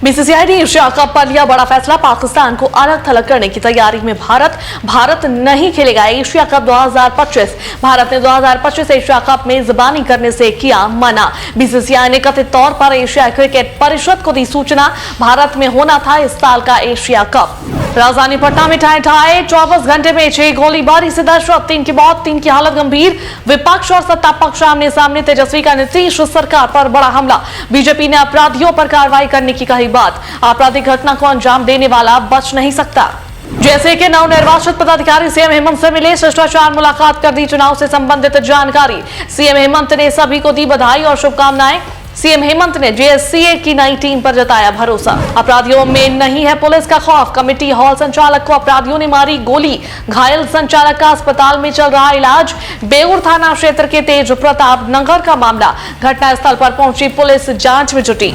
BCCI ने Asia cup पर लिया बड़ा फैसला। पाकिस्तान को अलग थलग करने की तैयारी में भारत नहीं खेलेगा एशिया कप 2025। भारत ने 2025 एशिया कप में मेजबानी करने से किया मना। बीसीसीआई ने कथित तौर पर एशिया क्रिकेट परिषद को दी सूचना। भारत में होना था इस साल का एशिया कप। राजधानी पटना में ठाए 24 घंटे में 6 गोलीबारी से 10 शव, 3 की मौत, 3 की हालत गंभीर। विपक्ष और सत्ता पक्ष आमने सामने। तेजस्वी का नीतीश सरकार पर बड़ा हमला। बीजेपी ने अपराधियों पर कार्रवाई करने की कही बात। आपराधिक घटना को अंजाम देने वाला बच नहीं सकता। जैसे कि नवनिर्वाचित पदाधिकारी सीएम हेमंत से मिले, शिष्टाचार मुलाकात कर दी चुनाव से संबंधित जानकारी। सीएम हेमंत ने सभी को दी बधाई और शुभकामनाएं। सीएम हेमंत ने जेएससीए की नई टीम पर जताया भरोसा। अपराधियों में नहीं है पुलिस का खौफ। कमेटी हॉल संचालक को अपराधियों ने मारी गोली। घायल संचालक का अस्पताल में चल रहा इलाज। बेउर थाना क्षेत्र के तेज प्रताप नगर का मामला। घटनास्थल पर पहुंची पुलिस जांच में जुटी।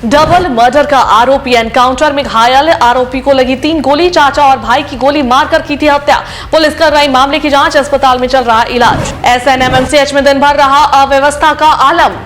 डबल मर्डर का आरोपी एनकाउंटर में घायल। आरोपी को लगी 3 गोली। चाचा और भाई की गोली मारकर की थी हत्या। पुलिस कर रही मामले की जांच। अस्पताल में चल रहा इलाज। एसएनएमएमसीएच में दिन भर रहा अव्यवस्था का आलम।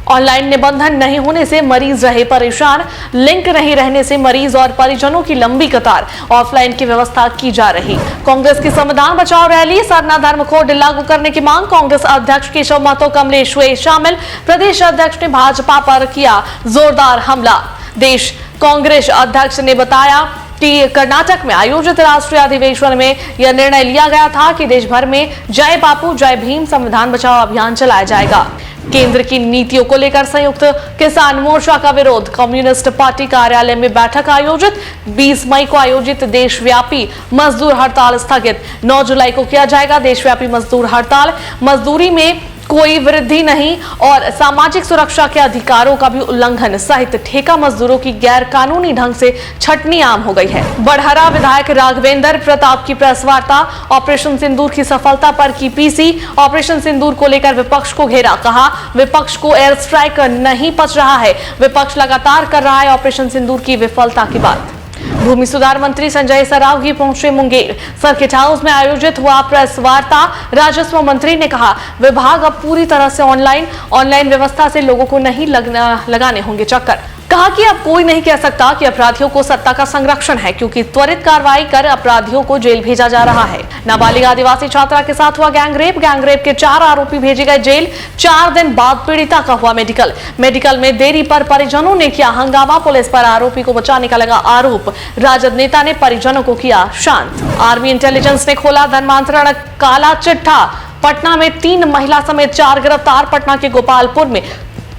ऑनलाइन निबंधन नहीं होने से मरीज रहे परेशान। लिंक नहीं रहने से मरीज और परिजनों की लंबी कतार। ऑफलाइन की व्यवस्था की जा रही। कांग्रेस की संविधान बचाओ रैली। सरना धर्म कोड लागू करने की मांग। कांग्रेस अध्यक्ष केशव महतो, कमलेश हुए शामिल। प्रदेश अध्यक्ष ने भाजपा पर किया जोरदार हमला। देश कांग्रेस अध्यक्ष ने बताया कि कर्नाटक में आयोजित राष्ट्रीय अधिवेशन में यह निर्णय लिया गया था कि देश भर में जय बापू जय भीम संविधान बचाओ अभियान चलाया जाएगा। केंद्र की नीतियों को लेकर संयुक्त किसान मोर्चा का विरोध। कम्युनिस्ट पार्टी कार्यालय में बैठक आयोजित। 20 मई को आयोजित देशव्यापी मजदूर हड़ताल स्थगित। 9 जुलाई को किया जाएगा देशव्यापी मजदूर हड़ताल। मजदूरी में कोई वृद्धि नहीं और सामाजिक सुरक्षा के अधिकारों का भी उल्लंघन सहित ठेका मजदूरों की गैर कानूनी ढंग से छटनी आम हो गई है। बढ़हरा विधायक राघवेंद्र प्रताप की प्रेस वार्ता। ऑपरेशन सिंदूर की सफलता पर की पीसी। ऑपरेशन सिंदूर को लेकर विपक्ष को घेरा। कहा विपक्ष को एयर स्ट्राइक नहीं पच रहा है। विपक्ष लगातार कर रहा है ऑपरेशन सिंदूर की विफलता की बात। भूमि सुधार मंत्री संजय सरावगी पहुंचे मुंगेर। सर्किट हाउस में आयोजित हुआ प्रेस वार्ता। राजस्व मंत्री ने कहा विभाग अब पूरी तरह से ऑनलाइन व्यवस्था से लोगों को नहीं लगाने होंगे चक्कर। कहा कि अब कोई नहीं कह सकता कि अपराधियों को सत्ता का संरक्षण है, क्योंकि त्वरित कार्रवाई कर अपराधियों को जेल भेजा जा रहा है। नाबालिग आदिवासी छात्रा के साथ हुआ गैंगरेप के 4 आरोपी भेजे गए जेल। 4 दिन बाद पीड़िता का हुआ मेडिकल में देरी पर परिजनों ने किया हंगामा। पुलिस पर आरोपी को बचाने का लगा आरोप। राजद नेता ने परिजनों को किया शांत। आर्मी इंटेलिजेंस ने खोला धर्मांतरण काला चिट्ठा। पटना में 3 महिला समेत 4 गिरफ्तार। पटना के गोपालपुर में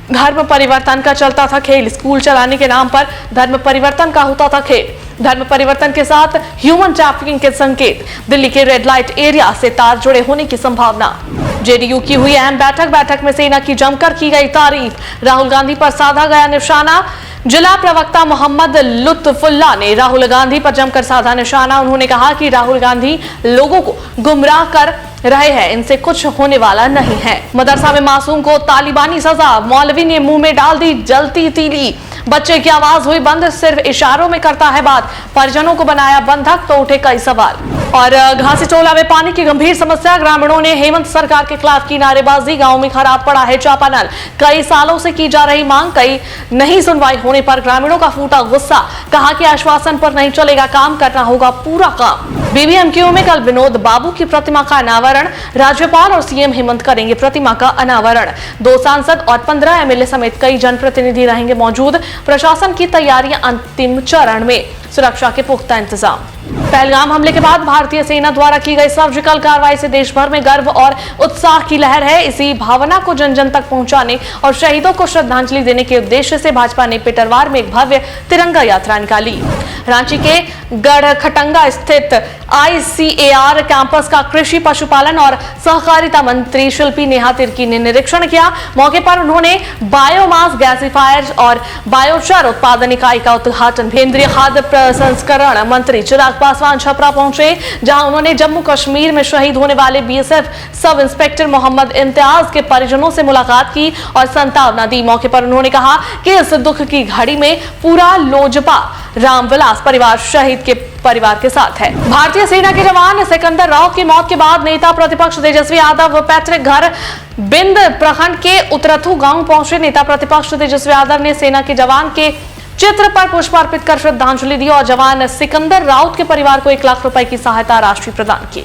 धर्म परिवर्तन का चलता था खेल। स्कूल चलाने के नाम पर धर्म परिवर्तन का होता था खेल। धर्म परिवर्तन के साथ ह्यूमन ट्रैफिकिंग के संकेत। दिल्ली के रेड लाइट एरिया से तार जुड़े होने की संभावना। जेडीयू की हुई अहम बैठक में सेना की जमकर की गई तारीफ। राहुल गांधी पर साधा गया निशाना। जिला प्रवक्ता मोहम्मद लुत्फुल्लाह ने राहुल गांधी पर जमकर साधा निशाना। उन्होंने कहा कि राहुल गांधी लोगों को गुमराह कर रहे हैं, इनसे कुछ होने वाला नहीं है। मदरसा में मासूम को तालिबानी सजा। मौलवी ने मुंह में डाल दी जलती तीली। बच्चे की आवाज हुई बंद, सिर्फ इशारों में करता है बात। परिजनों को बनाया बंधक तो उठे कई सवाल। और घासी टोला में पानी की गंभीर समस्या। ग्रामीणों ने हेमंत सरकार के खिलाफ की नारेबाजी। गांव में खराब पड़ा है चापानल। कई सालों से की जा रही मांग, कई नहीं सुनवाई होने पर ग्रामीणों का फूटा गुस्सा। कहा कि आश्वासन पर नहीं चलेगा काम, करना होगा पूरा काम। बीबीएमक्यू में कल विनोद बाबू की प्रतिमा का अनावरण। राज्यपाल और सीएम हेमंत करेंगे प्रतिमा का अनावरण। 2 सांसद और 15 एमएलए समेत कई जनप्रतिनिधि रहेंगे मौजूद। प्रशासन की तैयारियां अंतिम चरण में। सुरक्षा के पुख्ता इंतजाम। पहलगाम हमले के बाद भारतीय सेना द्वारा की गई सर्जिकल कार्रवाई से देश भर में गर्व और उत्साह की लहर है। इसी भावना को जन जन तक पहुंचाने और शहीदों को श्रद्धांजलि देने के उद्देश्य से भाजपा ने पिटरवार में एक भव्य तिरंगा यात्रा निकाली। रांची के गढ़खटंगा स्थित आईसीएआर कैंपस का कृषि पशुपालन और सहकारिता मंत्री शिल्पी नेहा तिर्की ने निरीक्षण किया। मौके पर उन्होंने बायोमास गैसिफायर और बायोचार उत्पादन इकाई का उद्घाटन। केंद्रीय खाद्य प्रसंस्करण मंत्री चिराग पासवान छपरा पहुंचे, जहां उन्होंने जम्मू कश्मीर में शहीद होने वाले BSF sub inspector Mohammad Imtiaz के परिजनों से मुलाकात की और संतावना दी। मौके पर उन्होंने कहा कि इस दुख की घड़ी में पूरा लोजपा रामविलास परिवार शहीद के परिवार के साथ है। भारतीय सेना के जवान सिकंदर राव की मौत के बाद नेता प्रतिपक्ष तेजस्वी यादव पैतृक घर बिंद प्रखंड के उतरथू गांव पहुंचे। नेता प्रतिपक्ष तेजस्वी यादव ने सेना के जवान के चित्र पर पुष्प अर्पित कर श्रद्धांजलि दी और जवान सिकंदर राउत के परिवार को 1 लाख रुपए की सहायता राशि प्रदान की।